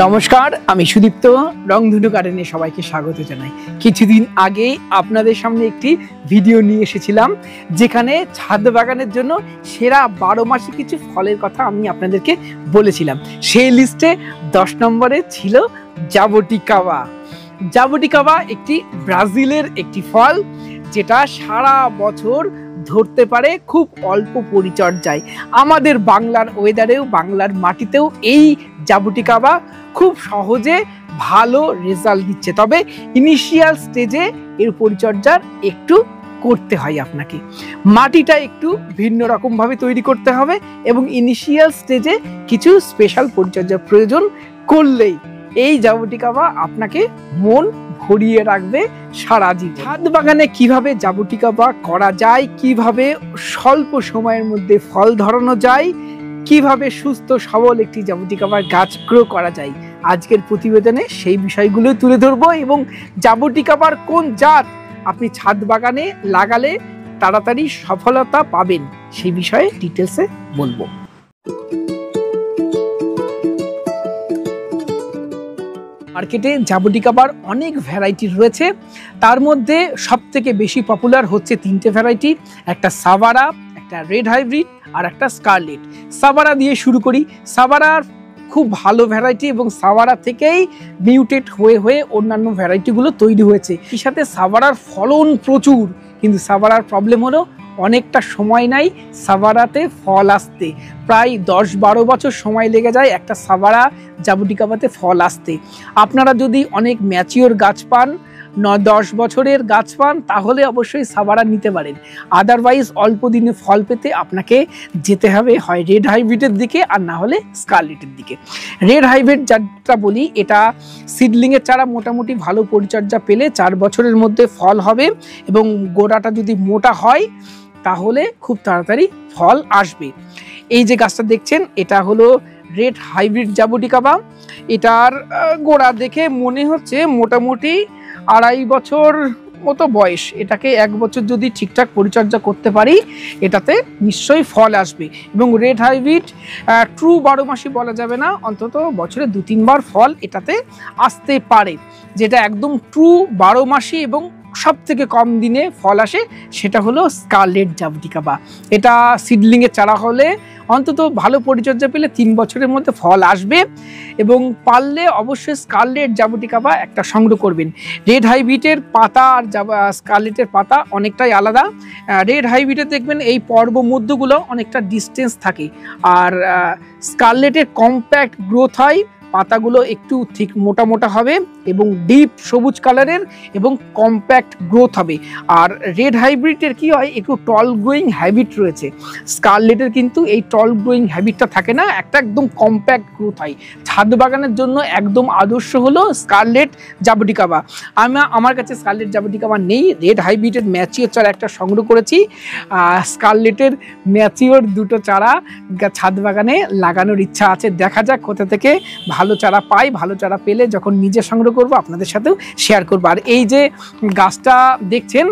নমস্কার, আমি সুদীপ্ত। রংধনু গার্ডেনে সবাইকে স্বাগত জানাই। কিছুদিন আগেই আপনাদের সামনে একটি ভিডিও নিয়ে এসেছিলাম, যেখানে ছাদ বাগানের জন্য সেরা 12 মাসে কিছু ফলের কথা আমি আপনাদেরকে বলেছিলাম। সেই লিস্টে 10 নম্বরে ছিল জাবটিকাবা। জাবটিকাবা একটি ব্রাজিলের একটি ফল, যেটা সারা বছর ধরতে পারে খুব অল্প পরিচর্যায়। আমাদের বাংলার ওয়েদারেও, বাংলার মাটিতেও এই জাবটিকাবা খুব সহজে ভালো রেজাল্ট দিচ্ছে। তবে ইনিশিয়াল স্টেজে এর পরিচর্যার একটু করতে হয় আপনাকে। মাটিটা একটু ভিন্ন রকম ভাবে তৈরি করতে হবে এবং ইনিশিয়াল স্টেজে কিছু স্পেশাল পরিচর্যার প্রয়োজন করলেই এই জাবটিকাবা আপনাকে মন ভরিয়ে রাখবে সারা জীবন। ছাদ বাগানে কিভাবে জাবটিকাবা করা যায়, কিভাবে স্বল্প সময়ের মধ্যে ফল ধরানো যায়, কিভাবে সুস্থ সবল একটি জাবটিকাবার গাছ গ্রো করা যায়, আজকের প্রতিবেদনে সেই বিষয়গুলো তুলে ধরবো। এবং জাবটিকাবার কোন জাত আপনি ছাদ বাগানে লাগালে তাড়াতাড়ি সফলতা পাবেন, সেই বিষয়ে ডিটেলসে বলবো। মার্কেটে জাবটিকাবার অনেক ভ্যারাইটি রয়েছে, তার মধ্যে সবথেকে বেশি পপুলার হচ্ছে 3টে ভ্যারাইটি, একটা সাভারা, একটা রেড হাইব্রিড আর একটা স্কারলেট। সাভারা দিয়ে শুরু করি। সাভারার খুব ভালো ভ্যারাইটি এবং সাভারা থেকেই মিউটেট হয়ে হয়ে অন্যান্য ভ্যারাইটিগুলো তৈরি হয়েছে। এর সাথে সাভারার ফলন প্রচুর, কিন্তু সাভারার প্রবলেম হলো অনেকটা সময় নাই সাভারাতে ফল আসতে। প্রায় 10-12 বছর সময় লেগে যায় একটা সাভারা জাবটিকাবাতে ফল আসতে। আপনারা যদি অনেক ম্যাচিওর গাছ পান, 9-10 বছরের গাছ পান, তাহলে অবশ্যই সাভারা নিতে পারেন। আদারওয়াইজ অল্প দিনে ফল পেতে আপনাকে যেতে হবে হয় রেড হাইব্রিডের দিকে, আর না হলে স্কারলেটের দিকে। রেড হাইব্রিড যেটা বলি, এটা সিডলিংয়ের চারা মোটামুটি ভালো পরিচর্যা পেলে 4 বছরের মধ্যে ফল হবে এবং গোড়াটা যদি মোটা হয় তাহলে খুব তাড়াতাড়ি ফল আসবে। এই যে গাছটা দেখছেন, এটা হলো রেড হাইব্রিড জাবটিকাবা। এটার গোড়া দেখে মনে হচ্ছে মোটামুটি 2.5 বছর মতো বয়স। এটাকে 1 বছর যদি ঠিকঠাক পরিচর্যা করতে পারি, এটাতে নিশ্চয়ই ফল আসবে। এবং রেড হাইব্রিড ট্রু 12 মাসই বলা যাবে না, অন্তত বছরে 2-3 বার ফল এটাতে আসতে পারে। যেটা একদম ট্রু 12 মাসই এবং সব থেকে কম দিনে ফল আসে, সেটা হলো স্কারলেট জাবটিকাবা। এটা সিডলিংয়ের চারা হলে অন্তত ভালো পরিচর্যা পেলে 3 বছরের মধ্যে ফল আসবে। এবং পারলে অবশ্যই স্কারলেট জাবটিকাবা একটা সংগ্রহ করবেন। রেড হাইব্রিডের পাতা আর স্কারলেটের পাতা অনেকটাই আলাদা। রেড হাইব্রিডে দেখবেন এই পর্ব মধ্যগুলো অনেকটা ডিস্টেন্স থাকে, আর স্কারলেটের কম্প্যাক্ট গ্রোথ হয়, পাতাগুলো একটু ঠিক মোটা মোটা হবে এবং ডিপ সবুজ কালারের এবং কম্প্যাক্ট গ্রোথ হবে। আর রেড হাইব্রিডের কি হয়, একটু টল গ্রোয়িং হ্যাবিট রয়েছে। স্কারলেটের কিন্তু এই টল গ্রোয়িং হ্যাবিটটা থাকে না, একটা একদম কম্প্যাক্ট গ্রোথ হয়। ছাদ বাগানের জন্য একদম আদর্শ হলো স্কারলেট জাবটিকাবা। আমার কাছে স্কারলেট জাবটিকাবা নেই, রেড হাইব্রিডের ম্যাচিওর চারা একটা সংগ্রহ করেছি। স্কারলেটের ম্যাচিওর 2টো চারা ছাদ বাগানে লাগানোর ইচ্ছা আছে। দেখা যাক কোথা থেকে ভালো চারা পাই। ভালো চারা পেলে যখন নিজে সংগ্রহ করব আপনাদের সাথেও শেয়ার করবো। আর এই যে গাছটা দেখছেন,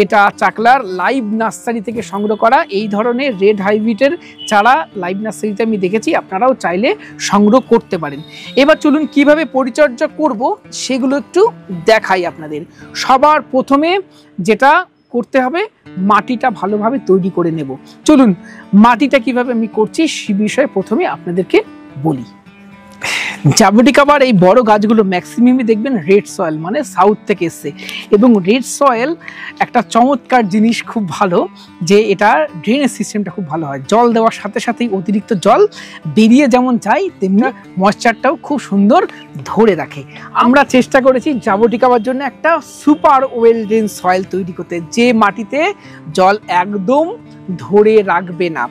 এটা চাকলার লাইভ নার্সারি থেকে সংগ্রহ করা। এই ধরনের রেড হাইব্রিডের চারা লাইভ নার্সারিতে আমি দেখেছি, আপনারাও চাইলে সংগ্রহ করতে পারেন। এবার চলুন কিভাবে পরিচর্যা করব সেগুলো একটু দেখাই আপনাদের। সবার প্রথমে যেটা করতে হবে, মাটিটা ভালোভাবে তৈরি করে নেব। চলুন মাটিটা কিভাবে আমি করছি সে বিষয়ে প্রথমে আপনাদেরকে বলি। জাবটিকাবার এই বড় গাছগুলো ম্যাক্সিমামই দেখবেন রেড সয়েল, মানে সাউথ থেকে এসছে। এবং রেড সয়েল একটা চমৎকার জিনিস, খুব ভালো যে এটা ড্রেনেজ সিস্টেমটা খুব ভালো হয়। জল দেওয়ার সাথে সাথেই অতিরিক্ত জল বেরিয়ে যেমন যায়, তেমনি ময়েশ্চারটাও খুব সুন্দর ধরে রাখে। আমরা চেষ্টা করেছি জাবটিকাবার জন্য একটা সুপার ওয়েল ড্রেন সয়েল তৈরি করতে, যে মাটিতে জল একদম ধরে রাখবে না।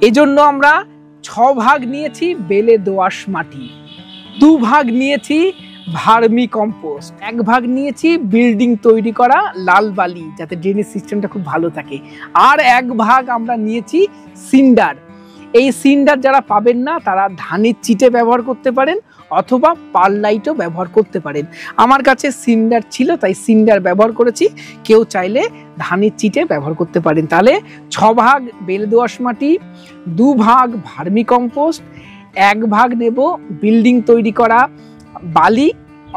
এজন্য আমরা 6 ভাগ নিয়েছি বেলে দোআঁশ মাটি, 2 ভাগ নিয়েছি ভার্মি কম্পোস্ট, 1 ভাগ নিয়েছি বিল্ডিং তৈরি করা লাল বালি, যাতে ড্রেনেজ সিস্টেমটা খুব ভালো থাকে, আর 1 ভাগ আমরা নিয়েছি সিন্ডার। এই সিন্ডার যারা পাবেন না তারা ধানের চিটে ব্যবহার করতে পারেন অথবা পারলাইটও ব্যবহার করতে পারেন। আমার কাছে সিন্ডার ছিল তাই সিন্ডার ব্যবহার করেছি, কেউ চাইলে ধানের চিটে ব্যবহার করতে পারেন। তাহলে 6 ভাগ বেলে দোআঁশ মাটি, 2 ভাগ ভার্মি কম্পোস্ট, 1 ভাগ নেব বিল্ডিং তৈরি করা বালি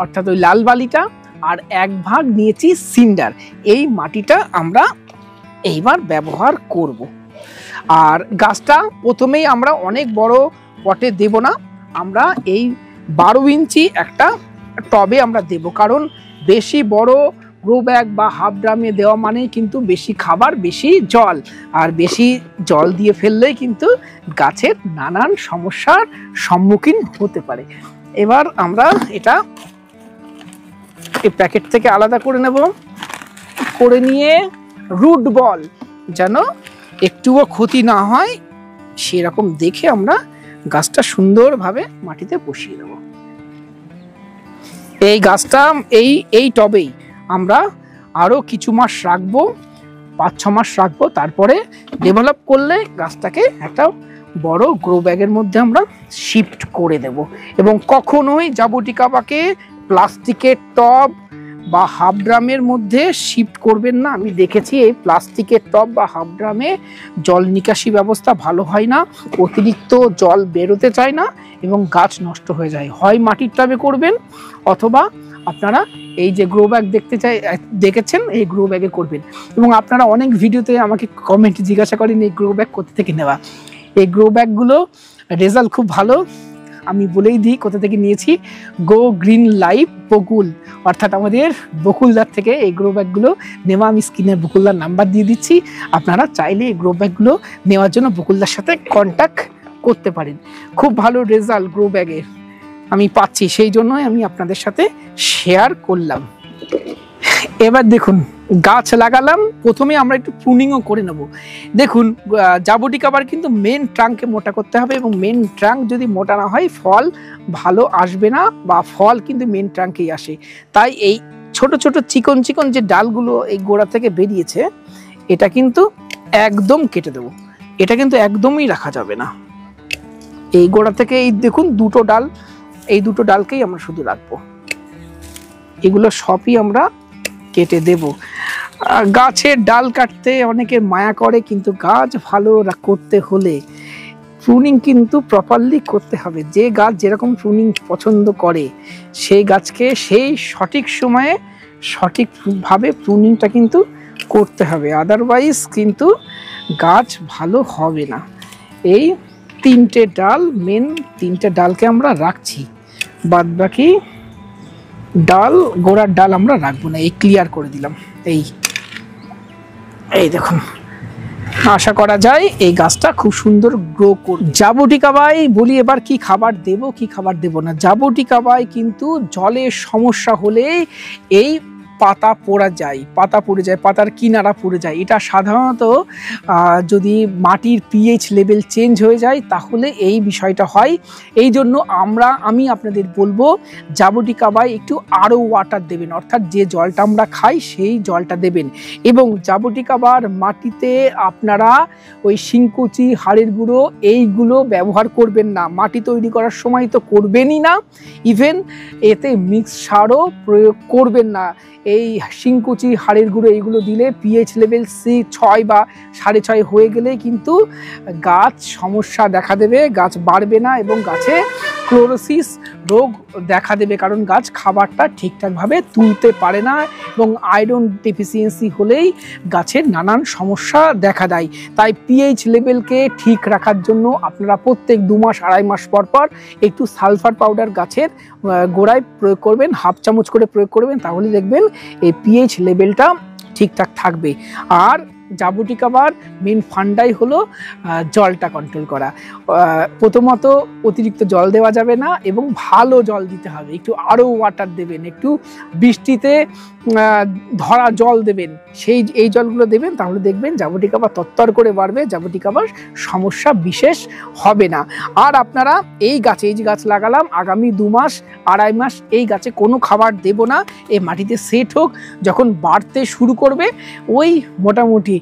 অর্থাৎ ওই লাল বালিটা, আর 1 ভাগ নিয়েছি সিন্ডার। এই মাটিটা আমরা এইবার ব্যবহার করব। আর গাছটা প্রথমেই আমরা অনেক বড় পটে দেব না, আমরা এই 12 ইঞ্চি একটা টবে আমরা দেব, কারণ বেশি বড় গ্রো ব্যাগ বা হাফ ড্রামে দেওয়া মানে কিন্তু বেশি খাবার, বেশি জল, আর বেশি জল দিয়ে ফেললেই কিন্তু গাছের নানান সমস্যার সম্মুখীন হতে পারে। এবার আমরা এটা এই প্যাকেট থেকে আলাদা করে নেব, করে নিয়ে রুট বল যেন একটুও ক্ষতি না হয় সেরকম দেখে আমরা গাছটা সুন্দরভাবে মাটিতে বসিয়ে দেব। এই গাছটা এই টবেই আমরা আরো কিছু মাস রাখবো, 5-6 মাস রাখবো, তারপরে ডেভেলপ করলে গাছটাকে একটা বড় গ্রো ব্যাগের মধ্যে আমরা শিফট করে দেব। এবং কখনোই জাবুটিকাবাকে প্লাস্টিকের টব বা হাফ ড্রামের মধ্যে শিফট করবেন না। আমি দেখেছি এই প্লাস্টিকের টব বা হাফ ড্রামে জল নিকাশি ব্যবস্থা ভালো হয় না, অতিরিক্ত জল বেরোতে চায় না এবং গাছ নষ্ট হয়ে যায়। হয় মাটির টবে করবেন, অথবা আপনারা এই যে গ্রো ব্যাগ দেখেছেন এই গ্রো ব্যাগে করবেন। এবং আপনারা অনেক ভিডিওতে আমাকে কমেন্টে জিজ্ঞাসা করেন এই গ্রো ব্যাগ কোথা থেকে নেওয়া। এই গ্রো ব্যাগগুলো রেজাল্ট খুব ভালো, আমি বলেই দিই কোথা থেকে নিয়েছি। গো গ্রিন লাইফ বকুল, অর্থাৎ আমাদের বকুলদার থেকে এই গ্রো ব্যাগগুলো নেওয়া। আমি স্ক্রিনের বকুলদার নাম্বার দিয়ে দিচ্ছি, আপনারা চাইলে এই গ্রো ব্যাগগুলো নেওয়ার জন্য বকুলদার সাথে কন্ট্যাক্ট করতে পারেন। খুব ভালো রেজাল্ট গ্রো ব্যাগের আমি পাচ্ছি, সেই জন্যই আমি আপনাদের সাথে শেয়ার করলাম। এবার দেখুন গাছ লাগালাম, প্রথমে আমরা একটু প্রুনিংও করে নেব। দেখুন জাবুটিকাবার কিন্তু মেন ট্রাঙ্কে মোটা করতে হবে, এবং মেন ট্রাঙ্ক যদি মোটা না হয় ফল ভালো আসবে না, বা ফল কিন্তু মেন ট্রাঙ্কেই আসে। তাই এই ছোট ছোট চিকন চিকন যে ডালগুলো এই গোড়া থেকে বেরিয়েছে এটা কিন্তু একদম কেটে দেব, এটা কিন্তু একদমই রাখা যাবে না। এই গোড়া থেকে এই দেখুন দুটো ডাল, এই দুটো ডালকেই আমরা শুধু রাখবো, এগুলো সবই আমরা কেটে দেব। গাছের ডাল কাটতে অনেকে মায়া করে, কিন্তু গাছ ভালো করতে হলে প্রুনিং কিন্তু প্রপারলি করতে হবে। যে গাছ যেরকম প্রুনিং পছন্দ করে সেই গাছকে সেই সঠিক সময়ে সঠিকভাবে প্রুনিংটা কিন্তু করতে হবে, আদারওয়াইজ কিন্তু গাছ ভালো হবে না। এই 3টে ডাল, মেন 3টে ডালকে আমরা রাখছি, বাদ বাকি ডাল গোড়ার ডাল আমরা রাখবো না, এই ক্লিয়ার করে দিলাম। এই দেখুন, আশা করা যায় এই গাছটা খুব সুন্দর গ্রো করবে। জাবুটিকাবাই বলি এবার কি খাবার দেব কি খাবার দেব না। জাবুটিকাবাই কিন্তু জলের সমস্যা হলে এই পাতা পড়ে যায়, পাতার কিনারা পড়ে যায়। এটা সাধারণত যদি মাটির পিএইচ লেভেল চেঞ্জ হয়ে যায় তাহলে এই বিষয়টা হয়। এই জন্য আমি আপনাদের বলবো জাবুটিকাবাই একটু আরও ওয়াটার দেবেন, অর্থাৎ যে জলটা আমরা খাই সেই জলটা দেবেন। এবং জাবুটিকাবার মাটিতে আপনারা ওই শিংকুচি, হাড়ের গুঁড়ো এইগুলো ব্যবহার করবেন না, মাটি তৈরি করার সময় তো করবেনই না, ইভেন এতে মিক্স সারও প্রয়োগ করবেন না। এই শিংকুচি, হাড়ের গুঁড়ো এইগুলো দিলে পিএইচ লেভেল 6 বা 6.5 হয়ে গেলে কিন্তু গাছ সমস্যা দেখা দেবে, গাছ বাড়বে না এবং গাছে ক্লোরোসিস রোগ দেখা দেবে, কারণ গাছ খাবারটা ঠিকঠাকভাবে তুলতে পারে না এবং আয়রন ডেফিসিয়েন্সি হলেই গাছের নানান সমস্যা দেখা দেয়। তাই পিএইচ লেভেলকে ঠিক রাখার জন্য আপনারা প্রত্যেক 2 মাস 2.5 মাস পর পর একটু সালফার পাউডার গাছের গোড়ায় প্রয়োগ করবেন, হাফ চামচ করে প্রয়োগ করবেন, তাহলে দেখবেন এই পিএইচ লেভেলটা ঠিকঠাক থাকবে। আর জাবুটিকাবার মেন ফান্ডাই হলো জলটা কন্ট্রোল করা। প্রথমত অতিরিক্ত জল দেওয়া যাবে না এবং ভালো জল দিতে হবে, একটু আরও ওয়াটার দেবেন, একটু বৃষ্টিতে ধরা জল দেবেন, এই জলগুলো দেবেন, তাহলে দেখবেন জাবুটিকাবার তত্তর করে বাড়বে, জাবুটিকাবার সমস্যা বিশেষ হবে না। আর আপনারা এই যে গাছ লাগালাম আগামী 2 মাস 2.5 মাস এই গাছে কোনো খাবার দেব না, এই মাটিতে সেট হোক, যখন বাড়তে শুরু করবে ওই মোটামুটি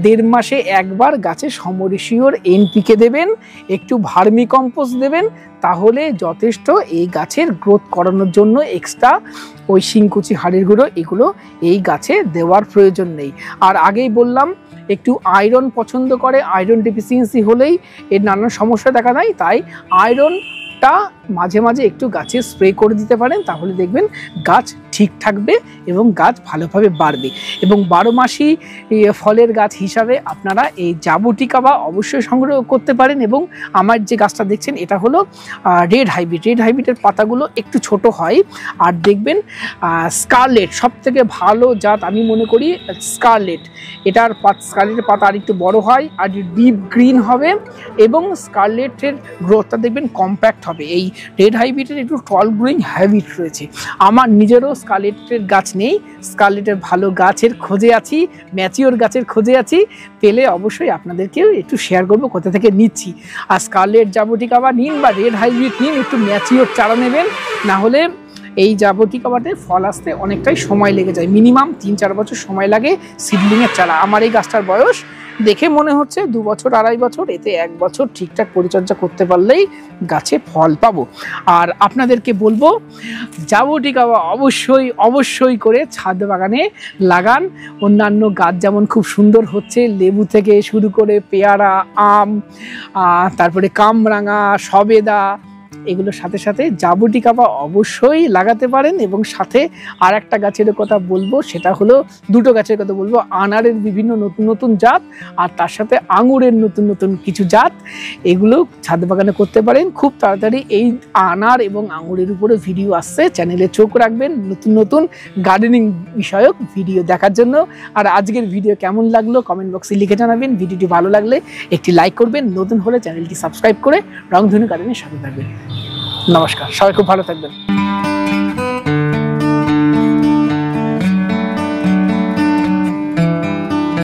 1.5 মাসে একবার গাছে সমরেশিওর এনপিকে দেবেন, একটু ভার্মি কম্পোস্ট দেবেন, তাহলে যথেষ্ট এই গাছের গ্রোথ করানোর জন্য এক্সট্রা ওই শিংকুচি, হাড়ের গুঁড়ো এগুলো এই গাছে দেওয়ার প্রয়োজন নেই। আর আগেই বললাম একটু আয়রন পছন্দ করে, আয়রন ডেফিসিয়েন্সি হলেই এর নানান সমস্যা দেখা দেয়, তাই আয়রন সারটা মাঝে মাঝে একটু গাছে স্প্রে করে দিতে পারেন, তাহলে দেখবেন গাছ ঠিক থাকবে এবং গাছ ভালোভাবে বাড়বে। এবং 12 মাসি ফলের গাছ হিসাবে আপনারা এই জাবুটিকা অবশ্যই সংগ্রহ করতে পারেন। এবং আমার যে গাছটা দেখছেন এটা হলো রেড হাইব্রিডের পাতাগুলো একটু ছোট হয়। আর দেখবেন স্কারলেট সবথেকে ভালো জাত আমি মনে করি স্কারলেটের পাতা আর একটু বড় হয় আর ডিপ গ্রিন হবে এবং স্কারলেটের গ্রোথটা দেখবেন কম্প্যাক্ট হবে। এই রেড হাইব্রিডের একটু টল গ্রোয়িং হ্যাবিট রয়েছে। আমার নিজেরও স্কারলেটের গাছ নেই, স্কারলেটের ভালো গাছের খোঁজে আছি, ম্যাচিওর গাছের খোঁজে আছি, পেলে অবশ্যই আপনাদেরকেও একটু শেয়ার করবো কোথা থেকে নিচ্ছি। আর স্কারলেট জাবুটিকা নিন বা রেড হাইব্রিড নিন, একটু ম্যাচিওর চারা নেবেন, না হলে এই জাবুটিকাতে ফল আসতে অনেকটাই সময় লেগে যায়, মিনিমাম 3-4 বছর সময় লাগে সিডলিংয়ের চারা। আমার এই গাছটার বয়স দেখে মনে হচ্ছে 2 বছর 2.5 বছর, এতে 1 বছর ঠিকঠাক পরিচর্যা করতে পারলেই গাছে ফল পাবো। আর আপনাদেরকে বলবো জাবুটিকা অবশ্যই করে ছাদ বাগানে লাগান। অন্যান্য গাছ যেমন খুব সুন্দর হচ্ছে, লেবু থেকে শুরু করে পেয়ারা, আম, তারপরে কামরাঙা, সবেদা, এগুলোর সাথে সাথে জাবুটিকা অবশ্যই লাগাতে পারেন। এবং সাথে আর একটা গাছের কথা বলবো, সেটা হলো 2টো গাছের কথা বলবো, আনারের বিভিন্ন নতুন জাত আর তার সাথে আঙুরের নতুন কিছু জাত, এগুলো ছাদ বাগানে করতে পারেন। খুব তাড়াতাড়ি এই আনার এবং আঙুরের উপরে ভিডিও আসছে, চ্যানেলে চোখ রাখবেন নতুন গার্ডেনিং বিষয়ক ভিডিও দেখার জন্য। আর আজকের ভিডিও কেমন লাগলো কমেন্ট বক্সে লিখে জানাবেন। ভিডিওটি ভালো লাগলে একটি লাইক করবেন, নতুন হলে চ্যানেলটি সাবস্ক্রাইব করে রংধনু গার্ডেনের সাথে থাকবেন। নমস্কার, সবাই খুব ভালো থাকবেন।